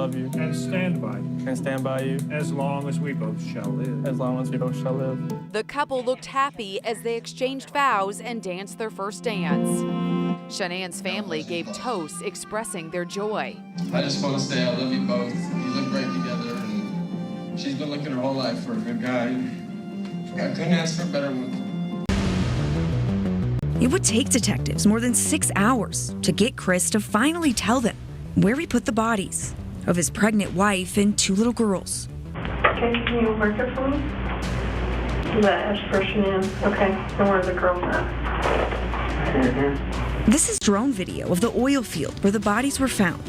love you. And stand by you. And stand by you. As long as we both shall live. As long as we both shall live. The couple looked happy as they exchanged vows and danced their first dance. Shanann's family gave toasts expressing their joy. I just want to say I love you both. You look great together, and she's been looking her whole life for a good guy. I couldn't ask for a better one. It would take detectives more than 6 hours to get Chris to finally tell them where he put the bodies of his pregnant wife and 2 little girls. Okay, can you mark it for me? The S for Shanann. Okay, and where the girls at? This is drone video of the oil field where the bodies were found.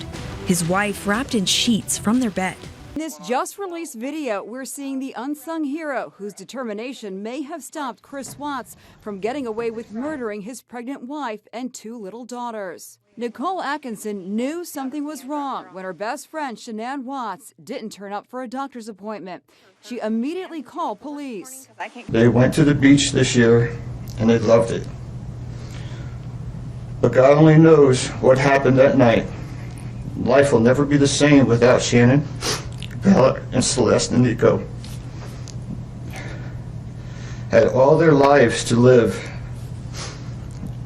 His wife wrapped in sheets from their bed. In this just-released video, we're seeing the unsung hero whose determination may have stopped Chris Watts from getting away with murdering his pregnant wife and 2 little daughters. Nichol Atkinson knew something was wrong when her best friend, Shanann Watts, didn't turn up for a doctor's appointment. She immediately called police. They went to the beach this year, and they loved it. But God only knows what happened that night. Life will never be the same without Shanann, Bella, and Celeste and Nico. Had all their lives to live.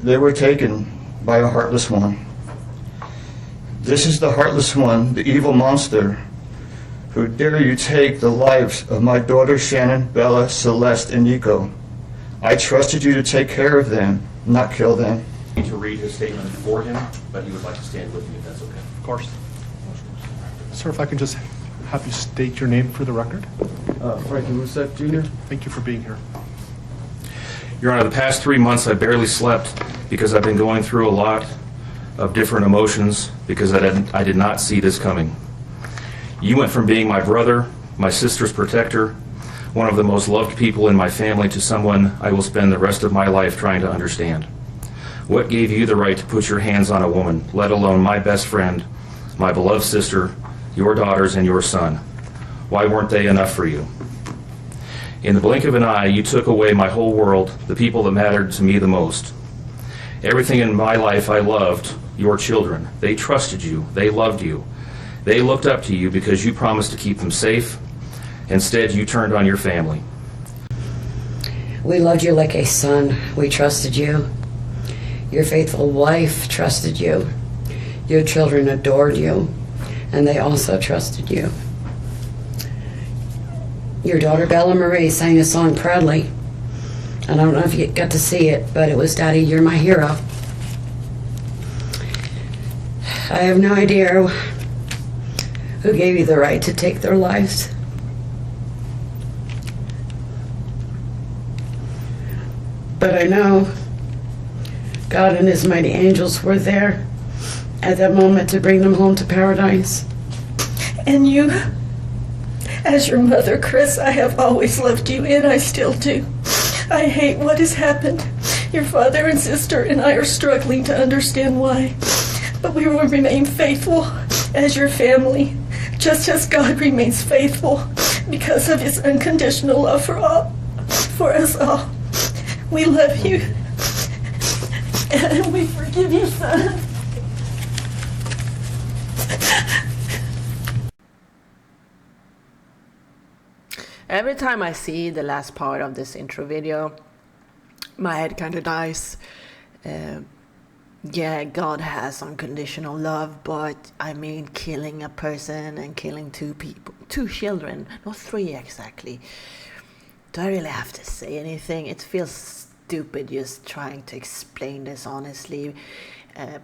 They were taken by a heartless one. This is the heartless one, the evil monster, who dare you take the lives of my daughters Shanann, Bella, Celeste, and Nico. I trusted you to take care of them, not kill them. To read his statement for him, but he would like to stand with me if that's okay. Of course. Sir, if I could just have you state your name for the record. Frankie Lucek, Jr. Thank you for being here. Your Honor, the past 3 months I barely slept because I've been going through a lot of different emotions because I did not see this coming. You went from being my brother, my sister's protector, one of the most loved people in my family, to someone I will spend the rest of my life trying to understand. What gave you the right to put your hands on a woman, let alone my best friend, my beloved sister, your daughters, and your son? Why weren't they enough for you? In the blink of an eye, you took away my whole world, the people that mattered to me the most. Everything in my life I loved, your children. They trusted you. They loved you. They looked up to you because you promised to keep them safe. Instead, you turned on your family. We loved you like a son. We trusted you. Your faithful wife trusted you. Your children adored you, and they also trusted you. Your daughter Bella Marie sang a song proudly. I don't know if you got to see it, but it was "Daddy, You're My Hero." I have no idea who gave you the right to take their lives. But I know God and his mighty angels were there at that moment to bring them home to paradise. And you, as your mother, Chris, I have always loved you, and I still do. I hate what has happened. Your father and sister and I are struggling to understand why. But we will remain faithful as your family, just as God remains faithful because of his unconditional love for us all. We love you. And we forgive you, son. Every time I see the last part of this intro video, my head kind of dies. Yeah, God has unconditional love, but I mean killing a person and killing 2 people, 2 children, not 3 exactly. Do I really have to say anything? It feels stupid just trying to explain this honestly.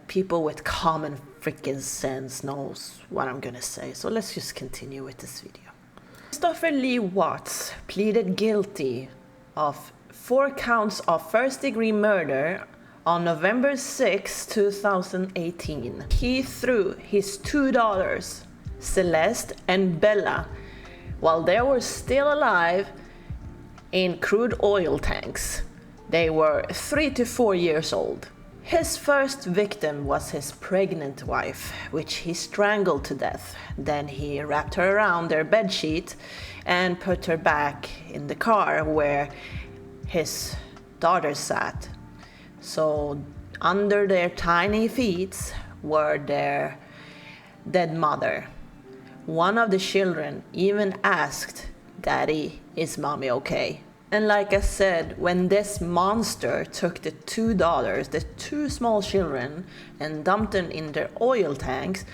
People with common freaking sense knows what I'm gonna say, so let's just continue with this video. Christopher Lee Watts pleaded guilty of 4 counts of first-degree murder on November 6, 2018. He threw his 2 daughters, Celeste and Bella, while they were still alive, in crude oil tanks. They were 3 to 4 years old. His first victim was his pregnant wife, which he strangled to death. Then he wrapped her around their bedsheet and put her back in the car where his daughters sat. So under their tiny feet were their dead mother, One of the children even asked, "Daddy, is mommy okay?" And like I said, when this monster took the $2, the two small children, and dumped them in their oil tanks,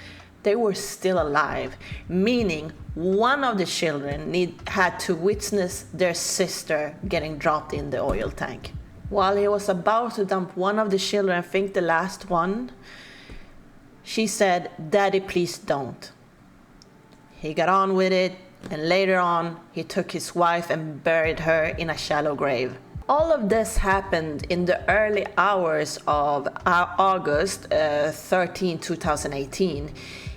they were still alive, meaning one of the children had to witness their sister getting dropped in the oil tank. While he was about to dump one of the children, I think the last one, she said, "Daddy, please don't." He got on with it, and later on, he took his wife and buried her in a shallow grave. All of this happened in the early hours of August 13, 2018.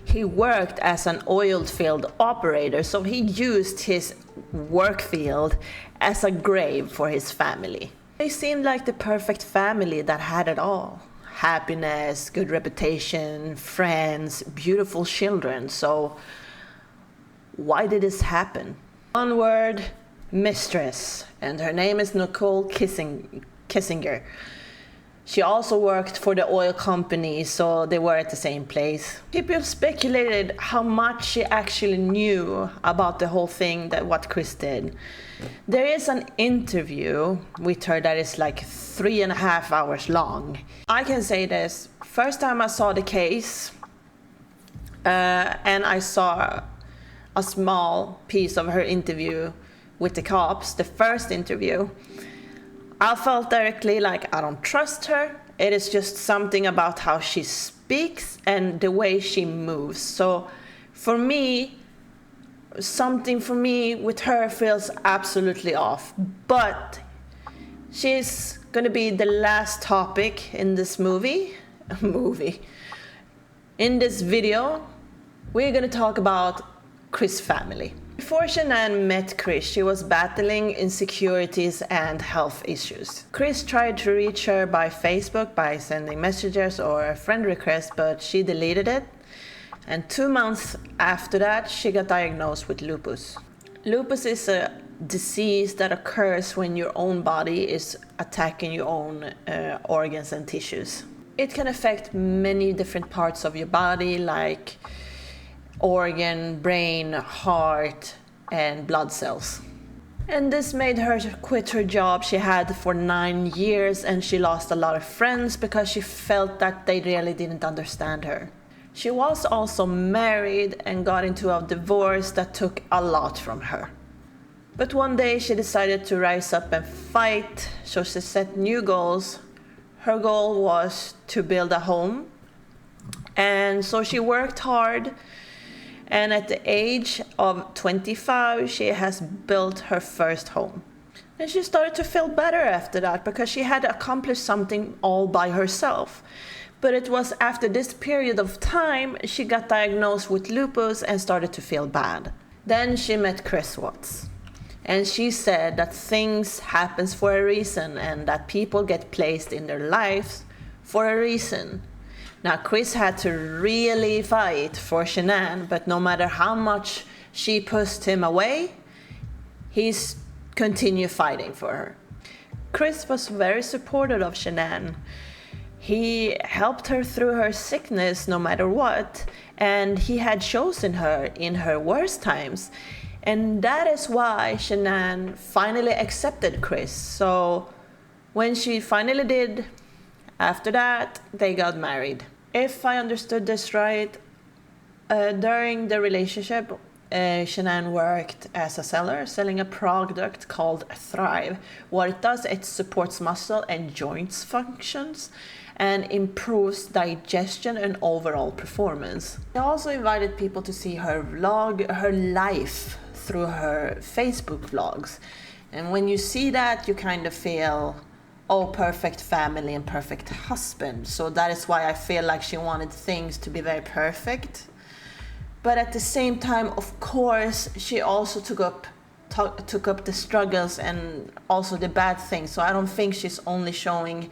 He worked as an oil field operator, so he used his work field as a grave for his family. They seemed like the perfect family that had it all. Happiness, good reputation, friends, beautiful children. So why did this happen? One word, mistress, and her name is Nichol Kessinger. She also worked for the oil company, so they were at the same place. People speculated how much she actually knew about the whole thing, that what Chris did. There is an interview with her that is like 3.5 hours long. I can say this, first time I saw the case, and I saw a small piece of her interview with the cops, the first interview, I felt directly like I don't trust her. It is just something about how she speaks and the way she moves. So for me, something for me with her feels absolutely off. But she's gonna be the last topic in this In this video, we're gonna talk about Chris' family. Before Shanann met Chris, she was battling insecurities and health issues. Chris tried to reach her by Facebook by sending messages or a friend request, but she deleted it. And 2 months after that, she got diagnosed with lupus. Lupus is a disease that occurs when your own body is attacking your own organs and tissues. It can affect many different parts of your body, like organ, brain, heart, and blood cells. And this made her quit her job she had for 9 years, and she lost a lot of friends because she felt that they really didn't understand her. She was also married and got into a divorce that took a lot from her. But one day she decided to rise up and fight, so she set new goals. Her goal was to build a home, and so she worked hard. And at the age of 25, she has built her first home. And she started to feel better after that because she had accomplished something all by herself. But it was after this period of time she got diagnosed with lupus and started to feel bad. Then she met Chris Watts. And she said that things happen for a reason and that people get placed in their lives for a reason. Now, Chris had to really fight for Shanann, but no matter how much she pushed him away, he's continued fighting for her. Chris was very supportive of Shanann. He helped her through her sickness no matter what, and he had chosen her in her worst times. And that is why Shanann finally accepted Chris. So when she finally did, after that, they got married. If I understood this right, during the relationship, Shanann worked as a seller, selling a product called Thrive. What it does, it supports muscle and joints functions and improves digestion and overall performance. She also invited people to see her vlog, her life, through her Facebook vlogs. And when you see that, you kind of feel, oh, perfect family and perfect husband. So that is why I feel like she wanted things to be very perfect. But at the same time, of course, she also took up the struggles and also the bad things. So I don't think she's only showing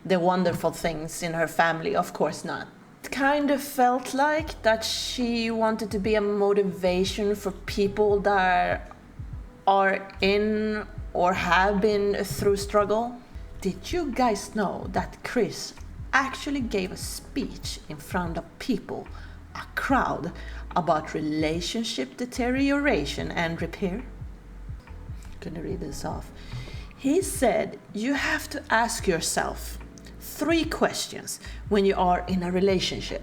the wonderful things in her family. Of course not. It kind of felt like that she wanted to be a motivation for people that are in or have been through struggle. Did you guys know that Chris actually gave a speech in front of people, a crowd, about relationship deterioration and repair. I'm gonna read this off. He said you have to ask yourself 3 questions when you are in a relationship.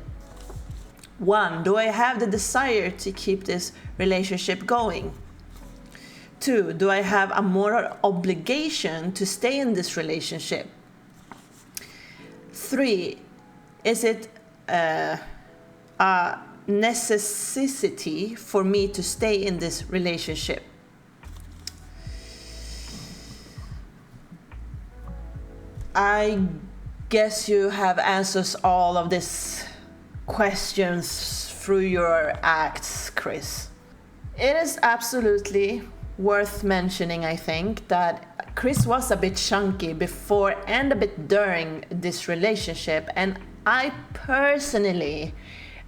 1, do I have the desire to keep this relationship going? 2, do I have a moral obligation to stay in this relationship? 3, is it a necessity for me to stay in this relationship? I guess you have answers all of these questions through your acts, Chris. It is absolutely worth mentioning, I think, that Chris was a bit chunky before and a bit during this relationship, and I personally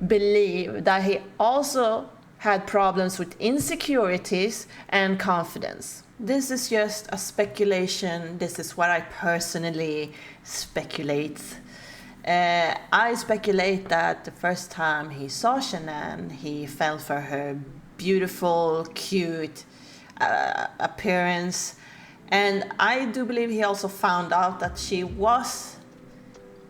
believe that he also had problems with insecurities and confidence. This is just a speculation. This is what I personally speculate. I speculate that the first time he saw Shanann, he fell for her beautiful, cute appearance. And I do believe he also found out that she was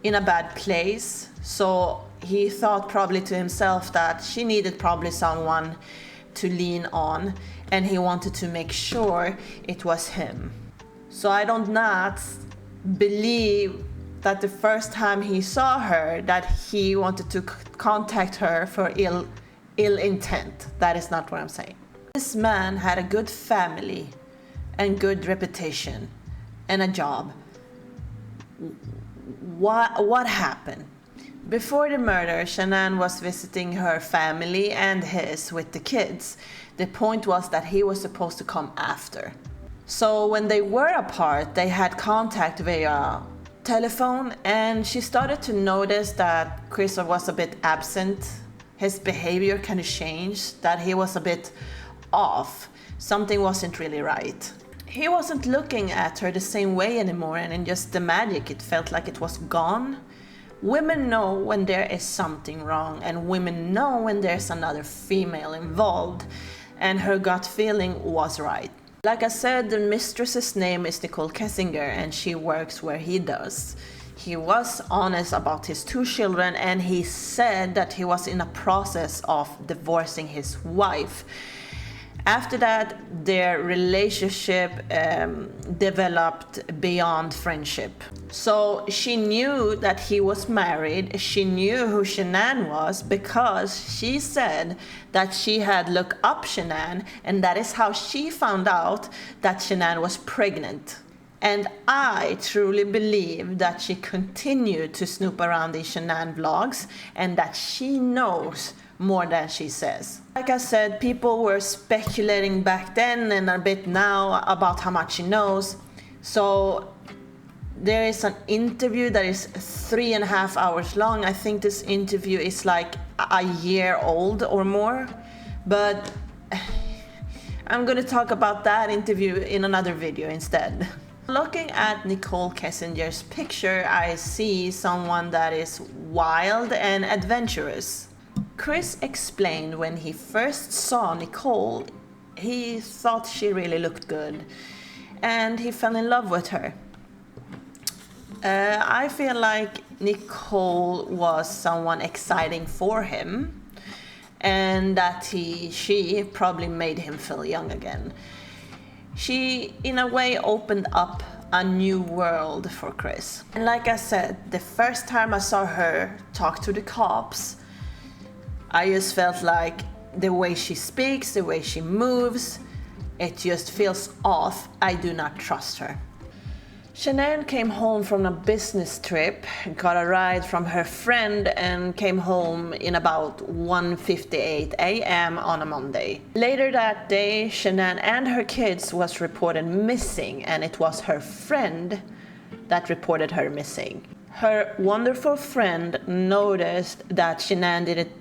in a bad place. So he thought probably to himself that she needed probably someone to lean on, and he wanted to make sure it was him. So I don't not believe that the first time he saw her that he wanted to contact her for ill intent. That is not what I'm saying. This man had a good family and good reputation and a job. What happened? Before the murder, Shanann was visiting her family and his with the kids. The point was that he was supposed to come after. So when they were apart, they had contact via telephone, and she started to notice that Chris was a bit absent. His behavior kind of changed, that he was a bit off. Something wasn't really right. He wasn't looking at her the same way anymore, and in just the magic, it felt like it was gone. Women know when there is something wrong, and women know when there's another female involved, and her gut feeling was right. Like I said, the mistress's name is Nichol Kessinger, and she works where he does. He was honest about his 2 children, and he said that he was in a process of divorcing his wife. After that, their relationship developed beyond friendship. So she knew that he was married. She knew who Shanann was because she said that she had looked up Shanann, and that is how she found out that Shanann was pregnant. And I truly believe that she continued to snoop around the Shanann vlogs and that she knows more than she says. Like I said, people were speculating back then and a bit now about how much she knows. So there is an interview that is 3.5 hours long. I think this interview is like a year old or more. But I'm gonna talk about that interview in another video instead. Looking at Nichol Kessinger's picture, I see someone that is wild and adventurous. Chris explained when he first saw Nichol, he thought she really looked good, and he fell in love with her. I feel like Nichol was someone exciting for him, and that she probably made him feel young again. She, in a way, opened up a new world for Chris. And like I said, the first time I saw her talk to the cops, I just felt like the way she speaks, the way she moves, it just feels off. I do not trust her. Shanann came home from a business trip, got a ride from her friend, and came home in about 1:58 a.m. on a Monday. Later that day, Shanann and her kids was reported missing, and it was her friend that reported her missing. Her wonderful friend noticed that Shanann didn't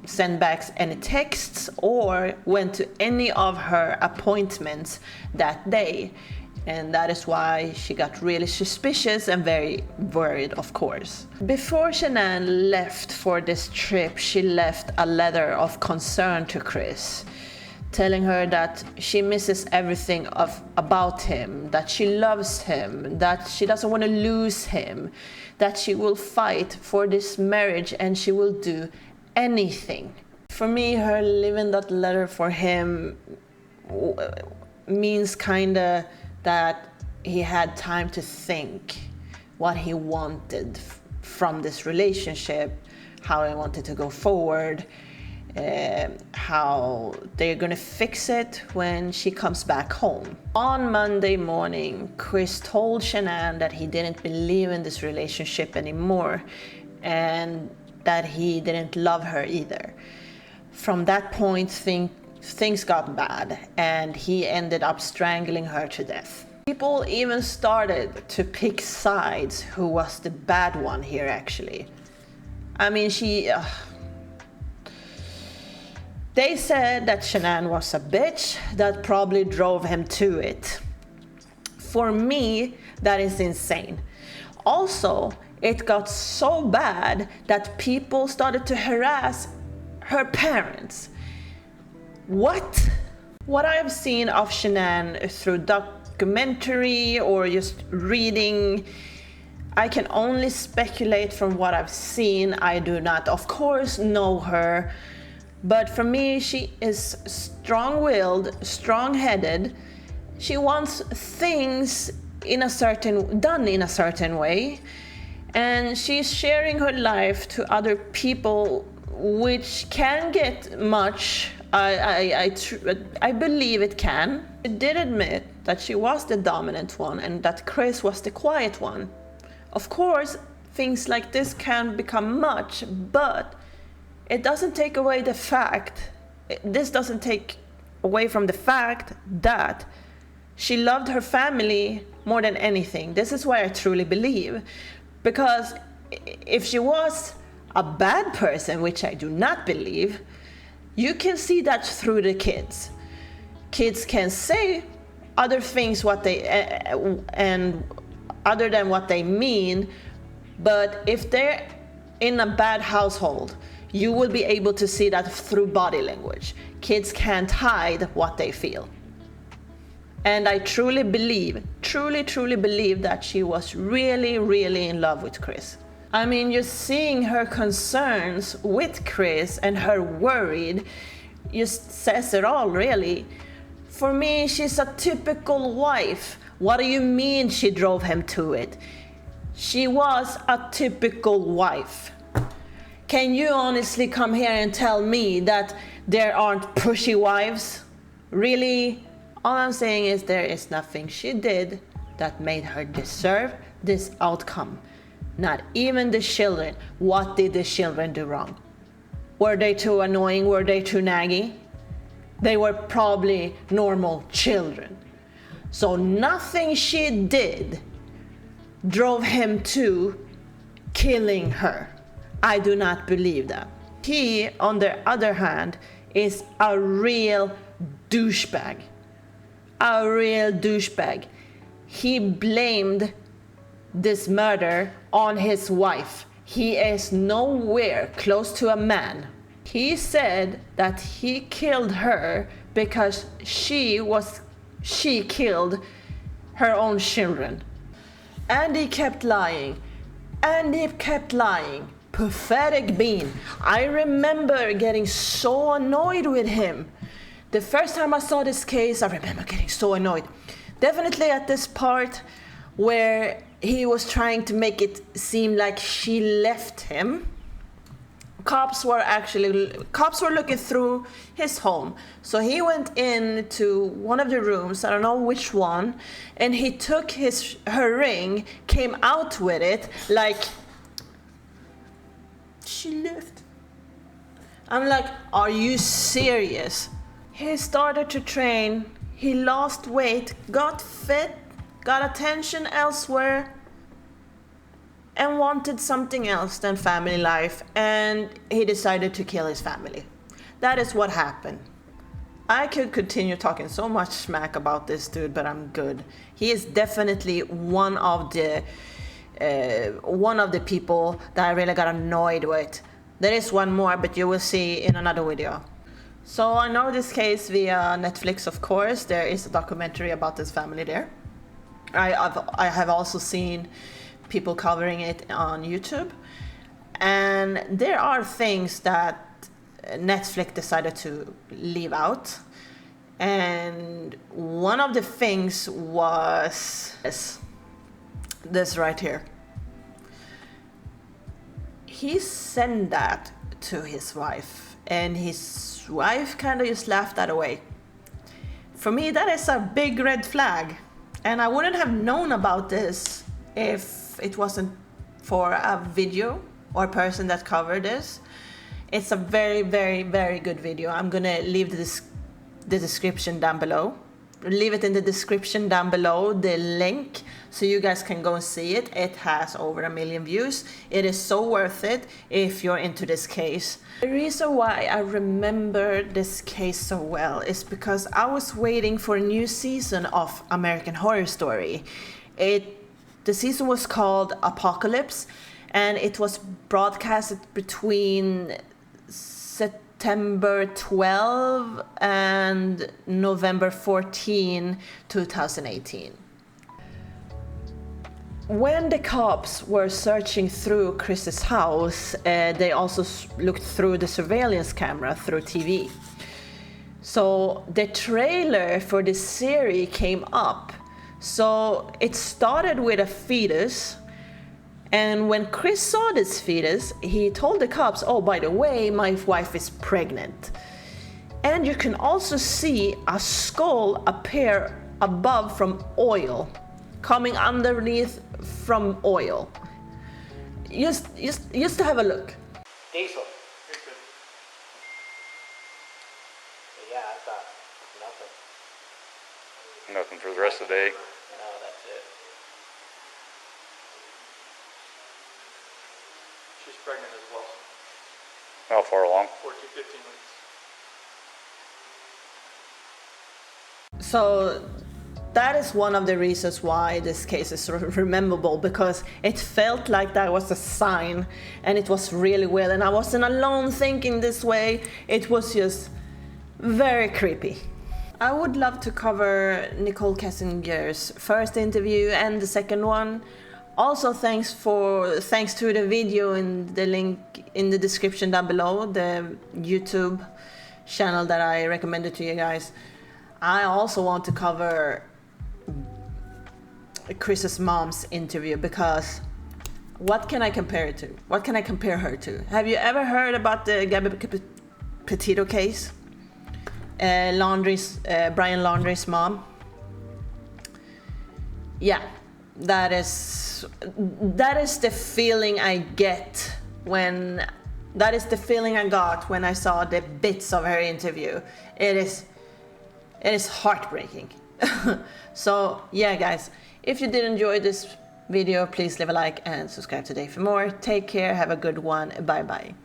send back any texts or went to any of her appointments that day. And that is why she got really suspicious and very worried, of course. Before Shanann left for this trip, she left a letter of concern to Chris, telling her that she misses everything about him, that she loves him, that she doesn't want to lose him, that she will fight for this marriage and she will do anything. For me, her leaving that letter for him means kinda that he had time to think what he wanted from this relationship, how he wanted to go forward, how they're gonna fix it when she comes back home. On Monday morning, Chris told Shanann that he didn't believe in this relationship anymore and that he didn't love her either. From that point, things got bad and he ended up strangling her to death. People even started to pick sides who was the bad one here actually. I mean, they said that Shanann was a bitch that probably drove him to it. For me, that is insane. Also, it got so bad that people started to harass her parents. What I have seen of Shanann through documentary or just reading, I can only speculate from what I've seen. I do not, of course, know her, but for me, she is strong-willed, strong-headed. She wants things done in a certain way, and she's sharing her life to other people, which can get much. I believe it can. She did admit that she was the dominant one and that Chris was the quiet one. Of course, things like this can become much, but it doesn't take away the fact, this doesn't take away from the fact that she loved her family more than anything. This is why I truly believe. Because if she was a bad person, which I do not believe, you can see that through the kids. Kids can say other things and other than what they mean, but if they're in a bad household, you will be able to see that through body language. Kids can't hide what they feel. And I truly believe that she was really, really in love with Chris. I mean, just seeing her concerns with Chris and her worried just says it all, really. For me, she's a typical wife. What do you mean she drove him to it? She was a typical wife. Can you honestly come here and tell me that there aren't pushy wives? Really? All I'm saying is there is nothing she did that made her deserve this outcome. Not even the children. What did the children do wrong? Were they too annoying? Were they too naggy? They were probably normal children. So nothing she did drove him to killing her. I do not believe that. He, on the other hand, is a real douchebag. A real douchebag. He blamed this murder on his wife. He is nowhere close to a man. He said that he killed her because she killed her own children. And he kept lying. And he kept lying. Pathetic being. I remember getting so annoyed with him. The first time I saw this case, I remember getting so annoyed. Definitely at this part where he was trying to make it seem like she left him. Cops were looking through his home. So he went into one of the rooms, I don't know which one, and he took her ring, came out with it like she left. I'm like, are you serious? He started to train, he lost weight, got fit, got attention elsewhere, and wanted something else than family life, and he decided to kill his family. That is what happened. I could continue talking so much smack about this dude, but I'm good. He is definitely one of the people that I really got annoyed with. There is one more, but you will see in another video. So I know this case via Netflix, of course. There is a documentary about this family there. I have also seen people covering it on YouTube. And there are things that Netflix decided to leave out. And one of the things was this right here. He sent that to his wife, and his wife kind of just laughed that away. For me, that is a big red flag. And I wouldn't have known about this if it wasn't for a video or person that covered this. It's a very, very, very good video. I'm gonna leave the description down below. Leave it in the description down below, the link, so you guys can go and see it. It has over 1 million views. It is so worth it if you're into this case. The reason why I remember this case so well is because I was waiting for a new season of American Horror Story. The season was called Apocalypse, and it was broadcasted between September 12 and November 14, 2018. When the cops were searching through Chris's house, they also looked through the surveillance camera through TV. So the trailer for this series came up. So it started with a fetus. And when Chris saw this fetus, he told the cops, oh, by the way, my wife is pregnant. And you can also see a skull appear above from oil, coming underneath from oil. Just to have a look. Diesel. Yeah, I thought nothing. Nothing for the rest of the day. No, that's it. She's pregnant as well. How far along? 14, 15 weeks. So that is one of the reasons why this case is rememberable, because it felt like that was a sign, and it was really well, and I wasn't alone thinking this way. It was just very creepy. I would love to cover Nichol Kessinger's first interview and the second one. Also, thanks to the video in the link in the description down below, the YouTube channel that I recommended to you guys. I also want to cover Chris's mom's interview, because what can I compare it to? What can I compare her to? Have you ever heard about the Gabby Petito case? Brian Laundrie's mom. Yeah, that is the feeling I get when. That is the feeling I got when I saw the bits of her interview. It is heartbreaking. So yeah, guys, if you did enjoy this video, please leave a like and subscribe today for more. Take care, have a good one, bye bye.